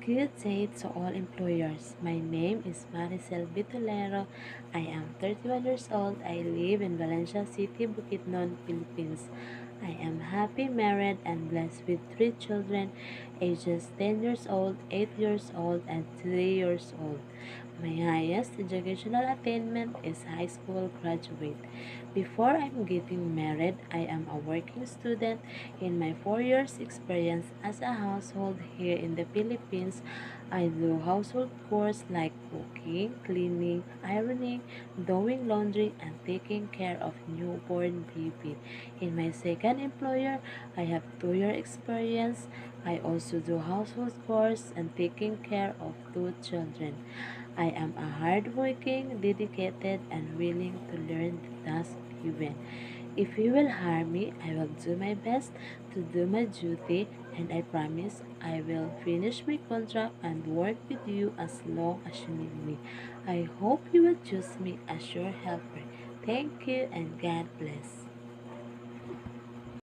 Good day to all employers. My name is Maricel Bitolero. I am 31 years old. I live in Valencia City, Bukidnon, Philippines. I am happy, married, and blessed with three children, ages 10 years old, 8 years old, and 3 years old. My highest educational attainment is high school graduate. Before I'm getting married, I am a working student. In my 4 years experience as a household here in the Philippines, I do household chores like cooking, cleaning, ironing, doing laundry, and taking care of newborn baby. In my second employer, I have 2 year experience. I also do household chores and taking care of two children. I am a hardworking, dedicated, and willing to learn the task given. If you will hire me, I will do my best to do my duty, and I promise I will finish my contract and work with you as long as you need me. I hope you will choose me as your helper. Thank you and God bless.